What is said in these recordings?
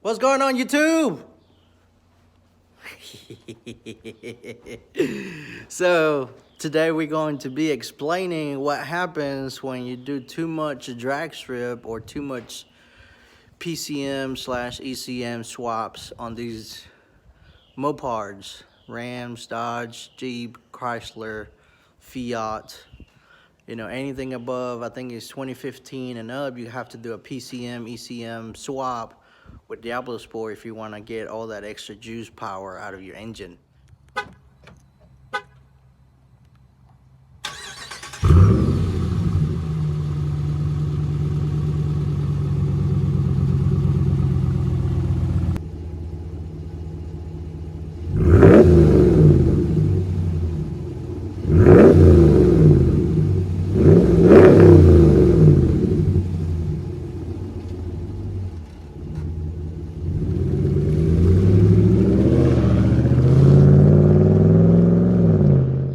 What's going on, YouTube? So today we're going to be explaining what happens when you do too much drag strip or too much PCM slash ECM swaps on these Mopars, Rams, Dodge, Jeep, Chrysler, Fiat. You know, anything above, I think it's 2015 and up, you have to do a PCM, ECM swap with Diablo Sport if you want to get all that extra juice power out of your engine.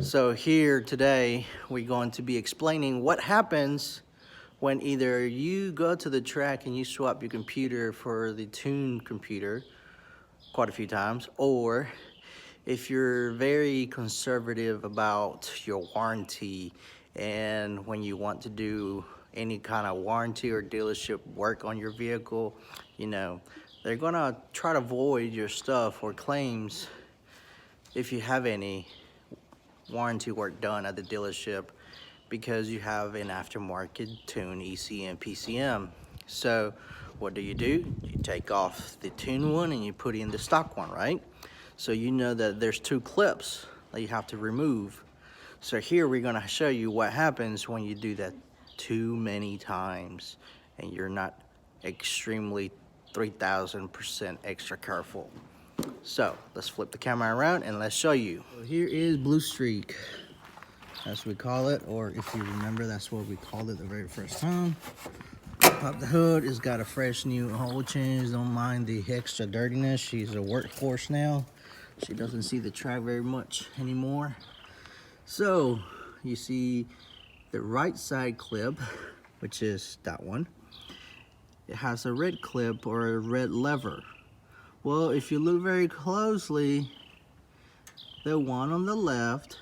So here today, we're going to be explaining what happens when either you go to the track and you swap your computer for the tuned computer quite a few times, or if you're very conservative about your warranty and when you want to do any kind of warranty or dealership work on your vehicle, you know, they're gonna try to void your stuff or claims if you have any warranty work done at the dealership because you have an aftermarket tune ECM PCM. So what do? You take off the tune one and you put in the stock one, right? So you know that there's two clips that you have to remove. So here we're gonna show you what happens when you do that too many times and you're not extremely 3000% extra careful. So let's flip the camera around and let's show you. So here is Blue Streak, as we call it, or if you remember, that's what we called it the very first time. Pop the hood. It's got a fresh new oil change. Don't mind the extra dirtiness. She's a workhorse now. She doesn't see the track very much anymore. So you see the right side clip, which is that one. It has a red clip or a red lever. Well, if you look very closely, the one on the left,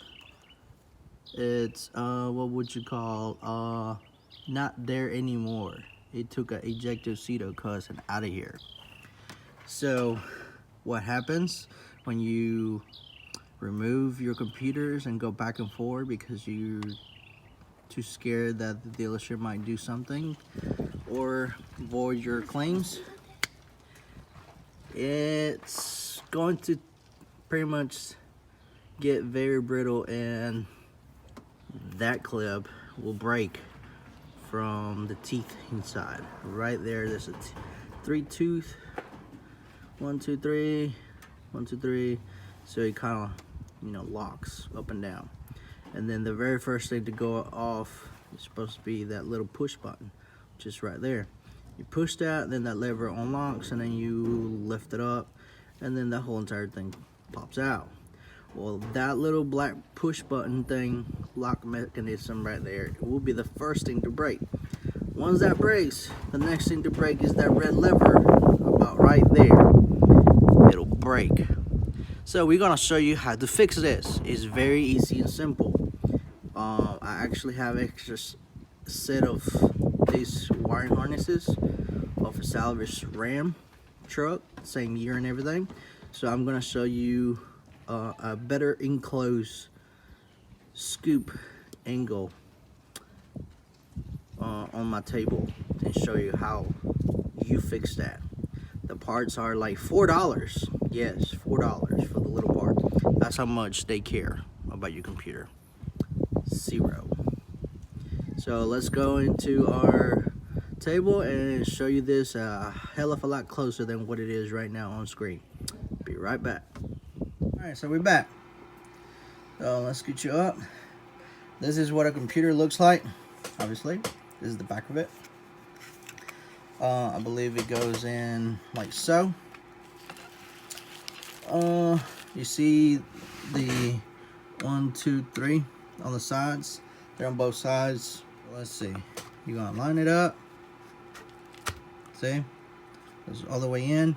it's what would you call, not there anymore. It took an ejector seat cousin out of here. So what happens when you remove your computers and go back and forth because you're too scared that the dealership might do something or void your claims? It's going to pretty much get very brittle and that clip will break from the teeth inside. Right there, there's a three tooth, 1 2 3 1 2 3, so it kind of, you know, locks up and down. And then the very first thing to go off is supposed to be that little push button, which is right there. You push that, then that lever unlocks, and then you lift it up, and then the whole entire thing pops out. Well, that little black push button thing, lock mechanism right there, it will be the first thing to break. Once that breaks, the next thing to break is that red lever, about right there. It'll break. So we're gonna show you how to fix this. It's very easy and simple. I actually have extra set of these wiring harnesses of a salvage Ram truck, same year and everything. So I'm gonna show you a better enclosed scoop angle on my table and show you how you fix that. The parts are like $4. Yes, $4 for the little part. That's how much they care about your computer. Zero. So let's go into our table and show you this a hell of a lot closer than what it is right now on screen. Be right back. Alright, so we're back. So let's get you up. This is what a computer looks like. Obviously, this is the back of it. I believe it goes in like so. You see the 1 2 3 on the sides. They're on both sides. Let's see. You're gonna line it up. See? Goes all the way in.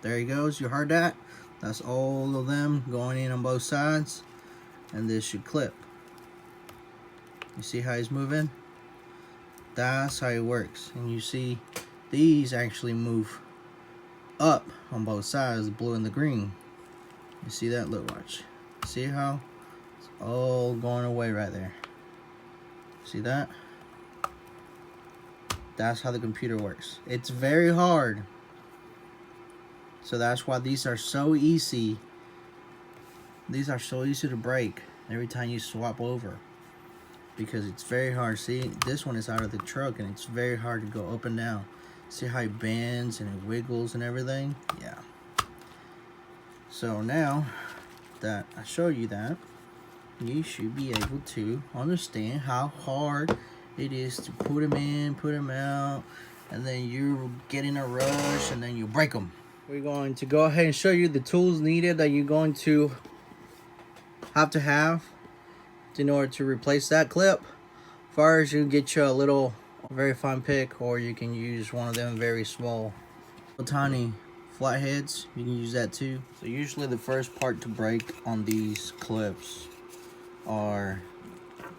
There he goes. You heard that? That's all of them going in on both sides, and this should clip. You see how he's moving? That's how it works. And you see these actually move up on both sides, the blue and the green. You see that? Look, watch. See how it's all going away right there? See that? That's how the computer works. It's very hard. So that's why these are so easy. These are so easy to break every time you swap over. Because it's very hard. See, this one is out of the truck and it's very hard to go up and down. See how it bends and it wiggles and everything? Yeah. So now that I show you that, you should be able to understand how hard it is to put them in, put them out, and then you get in a rush and then you break them. We're going to go ahead and show you the tools needed that you're going to have in order to replace that clip. First, you get you a little very fine pick, or you can use one of them very small tiny flatheads. You can use that too. So usually the first part to break on these clips are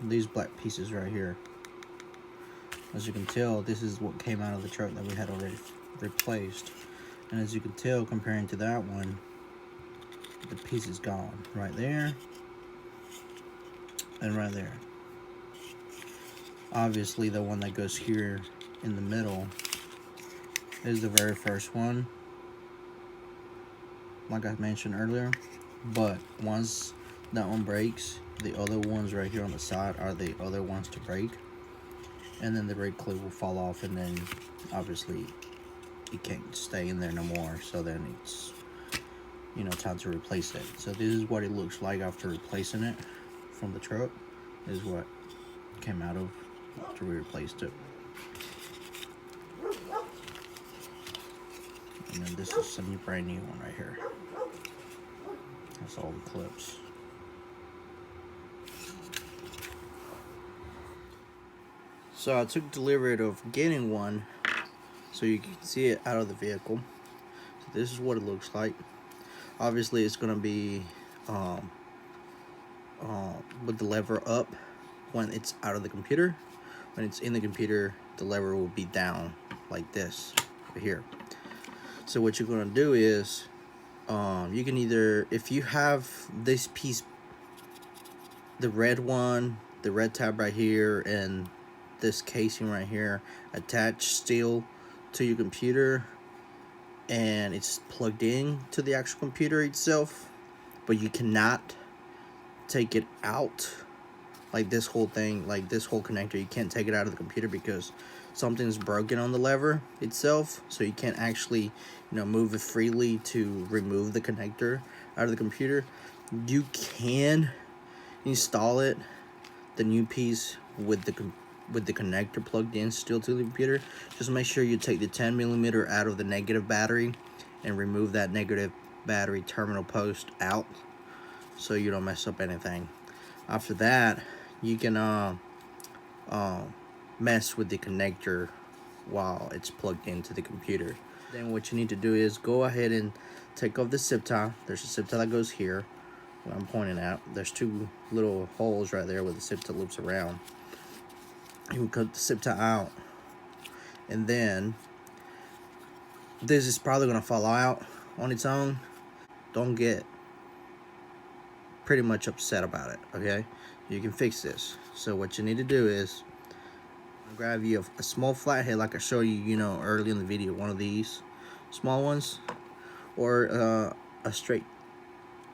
these black pieces right here. As you can tell, this is what came out of the truck that we had already replaced. And as you can tell, comparing to that one, the piece is gone right there and right there. Obviously, the one that goes here in the middle is the very first one, like I mentioned earlier. But once that one breaks, the other ones right here on the side are the other ones to break. And then the brake clip will fall off, and then obviously it can't stay in there no more. So then it's, you know, time to replace it. So this is what it looks like after replacing it from the truck. This is what came out of after we replaced it. And then this is some brand new one right here. That's all the clips. So I took delivery of getting one so you can see it out of the vehicle. So this is what it looks like. Obviously it's going to be with the lever up when it's out of the computer. When it's in the computer, the lever will be down like this over here. So what you're going to do is you can either, if you have this piece, the red one, the red tab right here, and this casing right here attached still to your computer, and it's plugged in to the actual computer itself, but you cannot take it out, like this whole thing, like this whole connector, you can't take it out of the computer because something's broken on the lever itself. So you can't actually, you know, move it freely to remove the connector out of the computer. You can install it, the new piece, with the connector plugged in still to the computer. Just make sure you take the 10mm out of the negative battery and remove that negative battery terminal post out so you don't mess up anything. After that, you can mess with the connector while it's plugged into the computer. Then what you need to do is go ahead and take off the zip tie. There's a zip tie that goes here, what I'm pointing at. There's two little holes right there where the zip tie loops around. You can cut the zip tie out, and then this is probably gonna fall out on its own. Don't get pretty much upset about it, okay? You can fix this. So what you need to do is grab you a small flathead like I showed you, you know, early in the video, one of these small ones, or a straight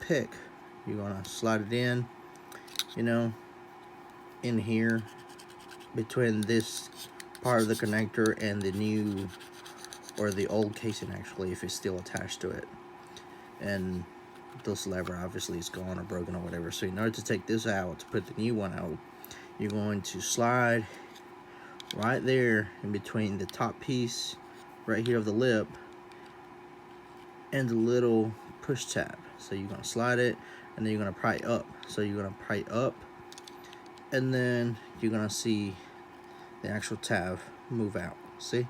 pick. You're gonna slide it in, you know, in here between this part of the connector and the new, or the old casing actually, if it's still attached to it. And this lever obviously is gone or broken or whatever. So in order to take this out, to put the new one out, you're going to slide right there in between the top piece right here of the lip and the little push tab. So you're going to slide it, and then you're going to pry up. So you're going to pry up, and then you're going to see the actual tab move out. See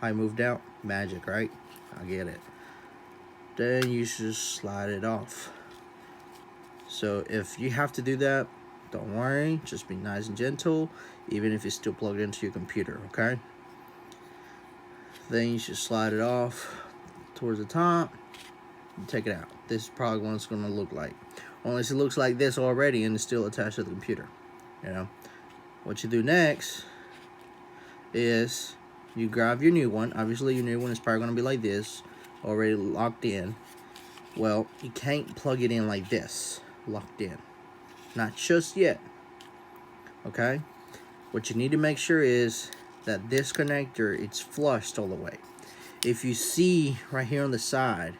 how I moved out? Magic, right? I get it. then you should slide it off. So if you have to do that, don't worry, just be nice and gentle, even if it's still plugged into your computer, okay? Then you should slide it off towards the top and take it out. This is probably what it's gonna look like. Unless it looks like this already and it's still attached to the computer, you know? What you do next is you grab your new one. Obviously your new one is probably gonna be like this, already locked in. Well, you can't plug it in like this, locked in. Not just yet, okay? What you need to make sure is that this connector, it's flushed all the way. If you see right here on the side,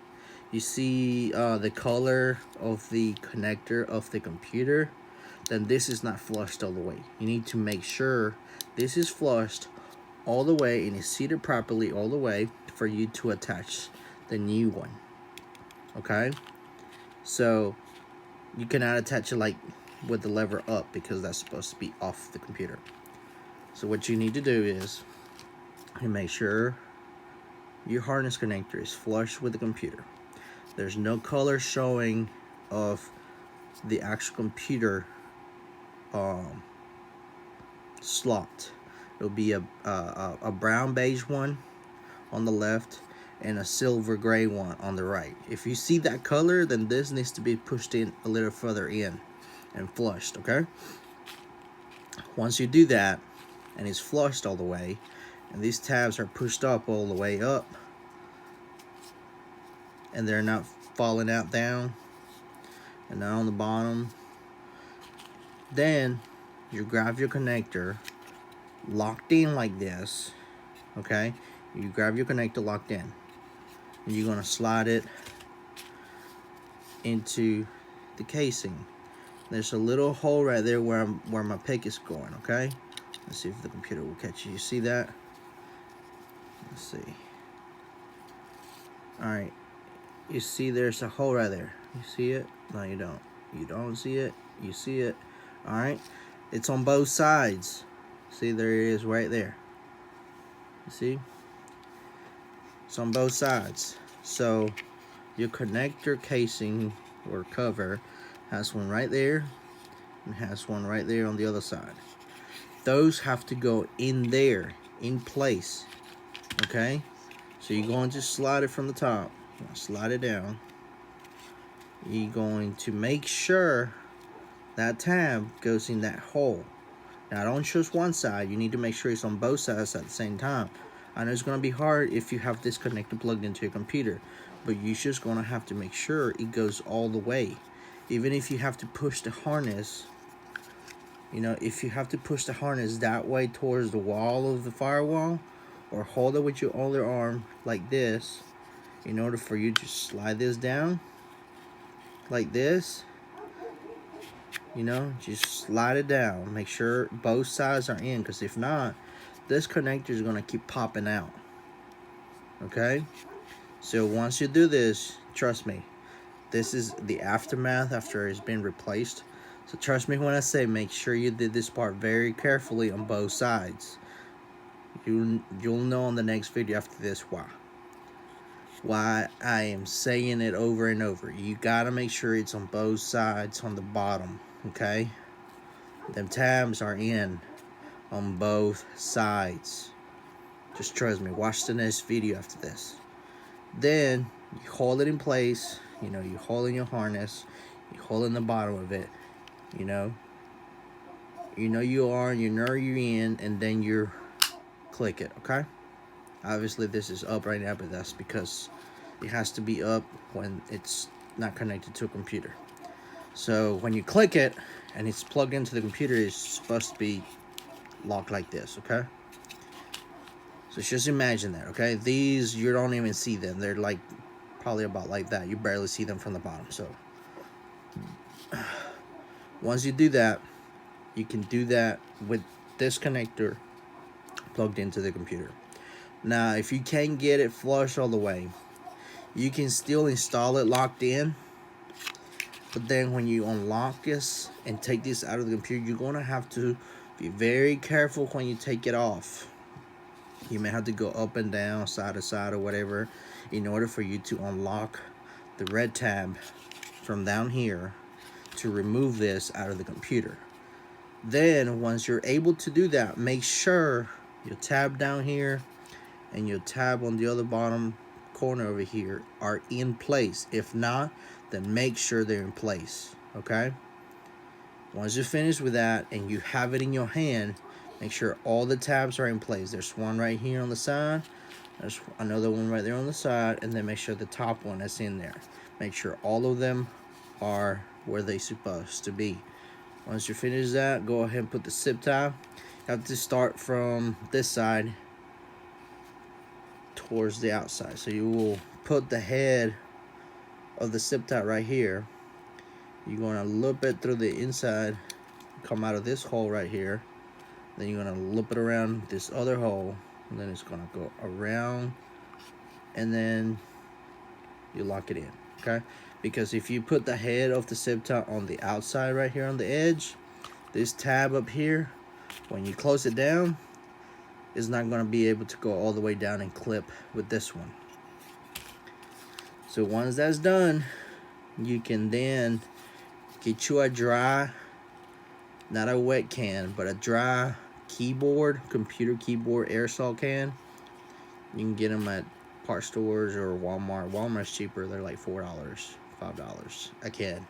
you see the color of the connector of the computer, then this is not flushed all the way. You need to make sure this is flushed all the way and is seated properly all the way for you to attach the new one, okay? So you cannot attach it like with the lever up because that's supposed to be off the computer. So what you need to do is you make sure your harness connector is flush with the computer. There's no color showing of the actual computer slot. It'll be a brown beige one on the left and a silver gray one on the right. If you see that color, then this needs to be pushed in a little further in and flushed, okay? Once you do that and it's flushed all the way and these tabs are pushed up all the way up and they're not falling out down and not on the bottom, then you grab your connector locked in like this, okay? You grab your connector locked in and you're gonna slide it into the casing. There's a little hole right there where my pick is going, okay? Let's see if the computer will catch you. You see that? Let's see. All right, you see there's a hole right there. You see it? No, you don't. You don't see it. You see it. All right, it's on both sides. See, there it is right there. You see? It's on both sides. So your connector casing or cover has one right there and has one right there on the other side. Those have to go in there, in place, okay? So you're going to slide it from the top, slide it down. You're going to make sure that tab goes in that hole. Now don't just one side, you need to make sure it's on both sides at the same time. I know it's going to be hard if you have this connector plugged into your computer, but you're just going to have to make sure it goes all the way. Even if you have to push the harness, you know, if you have to push the harness that way towards the wall of the firewall, or hold it with your other arm like this, in order for you to slide this down like this, you know, just slide it down. Make sure both sides are in, because if not, this connector is going to keep popping out, okay? So once you do this, trust me, this is the aftermath after it's been replaced. So trust me when I say make sure you did this part very carefully on both sides. You'll know on the next video after this why I am saying it over and over. You gotta make sure it's on both sides on the bottom, okay? Them tabs are in on both sides. Just trust me. Watch the next video after this. Then you hold it in place. You know, you hold in your harness. You hold in the bottom of it. You know you are, and you know you're in, and then you click it, okay? Obviously this is up right now, but that's because it has to be up when it's not connected to a computer. So when you click it and it's plugged into the computer, it's supposed to be locked like this, okay? So just imagine that, okay? These, you don't even see them. They're like probably about like that. You barely see them from the bottom. So once you do that, you can do that with this connector plugged into the computer. Now, if you can't get it flush all the way, you can still install it locked in. But then when you unlock this and take this out of the computer, you're going to have to be very careful when you take it off. You may have to go up and down, side to side or whatever, in order for you to unlock the red tab from down here to remove this out of the computer. Then once you're able to do that, make sure your tab down here and your tab on the other bottom corner over here are in place. If not, then make sure they're in place, okay? Once you're finished with that and you have it in your hand, make sure all the tabs are in place. There's one right here on the side, there's another one right there on the side, and then make sure the top one that's in there. Make sure all of them are where they're supposed to be. Once you finish that, go ahead and put the zip tie. You have to start from this side towards the outside. So you will put the head of the zip tie right here. You're going to loop it through the inside, come out of this hole right here. Then you're going to loop it around this other hole, and then it's going to go around, and then you lock it in, okay? Because if you put the head of the zip tie on the outside right here on the edge, this tab up here, when you close it down, is not going to be able to go all the way down and clip with this one. So once that's done, you can then get you a dry, not a wet can, but a dry keyboard, computer keyboard aerosol can. You can get them at part stores or Walmart. Walmart's cheaper. They're like $4, $5 a can.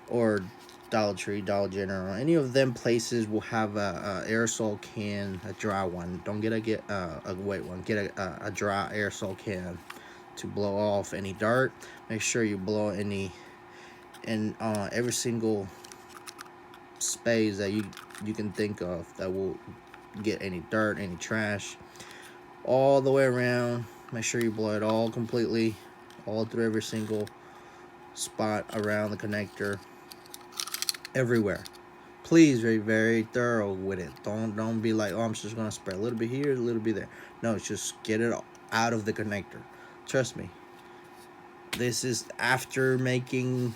Or Dollar Tree, Dollar General. Any of them places will have a aerosol can, a dry one. Don't get a wet one. Get a dry aerosol can to blow off any dirt. Make sure you blow any in every single space that you can think of that will get any dirt, any trash, all the way around. Make sure you blow it all completely, all through every single spot around the connector, everywhere. Please be very thorough with it. Don't be like, oh, I'm just gonna spray a little bit here, a little bit there. No, just get it out of the connector. Trust me. This is after making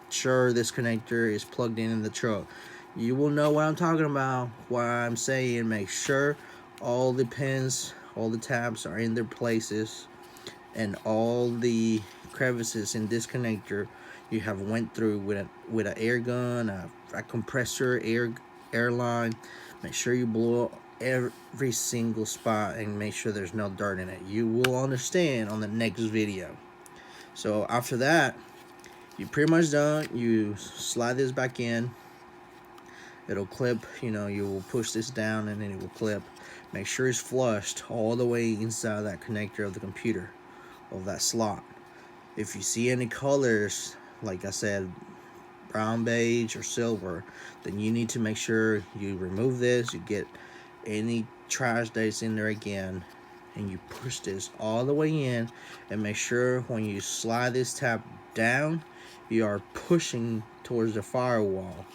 sure this connector is plugged in the truck. You will know what I'm talking about, what I'm saying. Make sure all the pins, all the tabs are in their places, and all the crevices in this connector you have went through with an air gun, a compressor, air line. Make sure you blow every single spot and make sure there's no dirt in it. You will understand on the next video. So after that, you're pretty much done. You slide this back in. It'll clip, you know, you will push this down and then it will clip. Make sure it's flushed all the way inside that connector of the computer, of that slot. If you see any colors, like I said, brown, beige, or silver, then you need to make sure you remove this, you get any trash that's in there again, and you push this all the way in, and make sure when you slide this tab down, you are pushing towards the firewall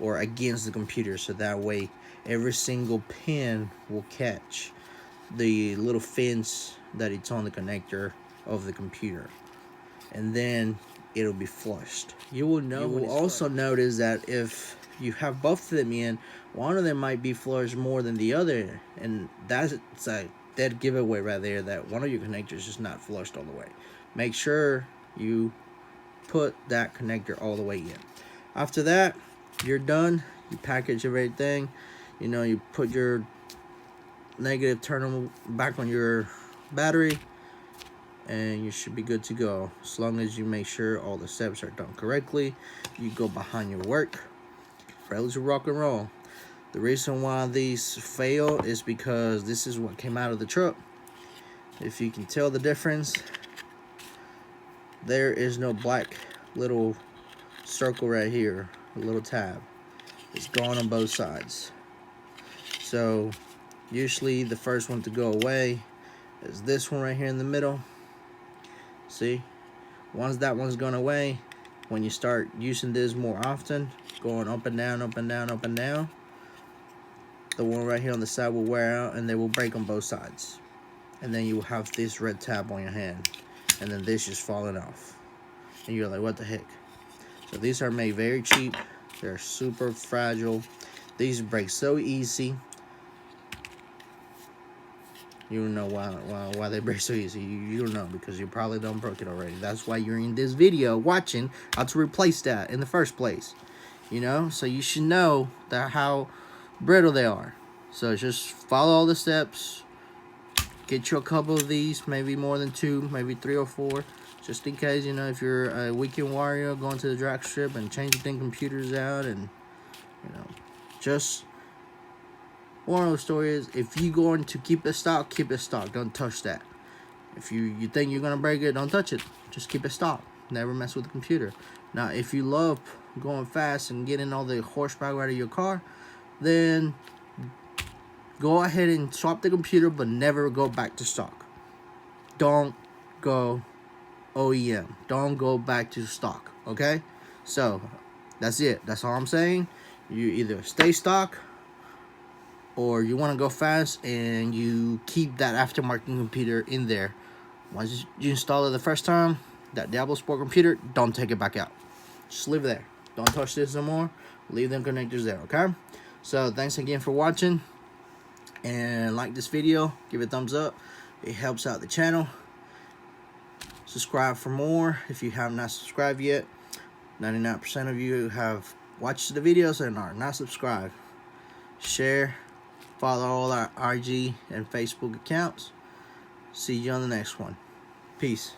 or against the computer, so that way every single pin will catch the little fins that it's on the connector of the computer, and then it'll be flushed. You will also notice that if you have both of them in, one of them might be flushed more than the other, and that's a dead giveaway right there that one of your connectors is not flushed all the way. Make sure you put that connector all the way in. After that, you're done. You package everything. You know, you put your negative terminal back on your battery, and you should be good to go. As long as you make sure all the steps are done correctly, you go behind your work, ready to rock and roll. The reason why these fail is because this is what came out of the truck. If you can tell the difference, there is no black little circle right here, a little tab. It's gone on both sides. So usually the first one to go away is this one right here in the middle. See, once that one's gone away, when you start using this more often, going up and down, up and down, up and down, the one right here on the side will wear out and they will break on both sides. And then you will have this red tab on your hand, and then this just falling off. And you're like, what the heck? So these are made very cheap. They're super fragile. These break so easy. You don't know why they break so easy. You don't know because you probably done broke it already. That's why you're in this video watching how to replace that in the first place. You know, so you should know that how brittle they are. So just follow all the steps. Get you a couple of these, maybe more than 2, maybe 3 or 4, just in case, you know, if you're a weekend warrior going to the drag strip and changing computers out, and you know, just one of those stories. If you going to keep it stock, keep it stock. Don't touch that. If you think you're gonna break it, don't touch it. Just keep it stock. Never mess with the computer. Now, if you love going fast and getting all the horsepower out of your car, then go ahead and swap the computer, but never go back to stock. Don't go OEM. Don't go back to stock, okay? So, that's it. That's all I'm saying. You either stay stock, or you want to go fast and you keep that aftermarket computer in there. Once you install it the first time, that Diablo Sport computer, don't take it back out. Just leave it there. Don't touch this no more. Leave them connectors there, okay? So, thanks again for watching. And like this video, give it a thumbs up. It helps out the channel. Subscribe for more if you have not subscribed yet. 99% of you have watched the videos and are not subscribed. Share, follow all our IG and Facebook accounts. See you on the next one. Peace.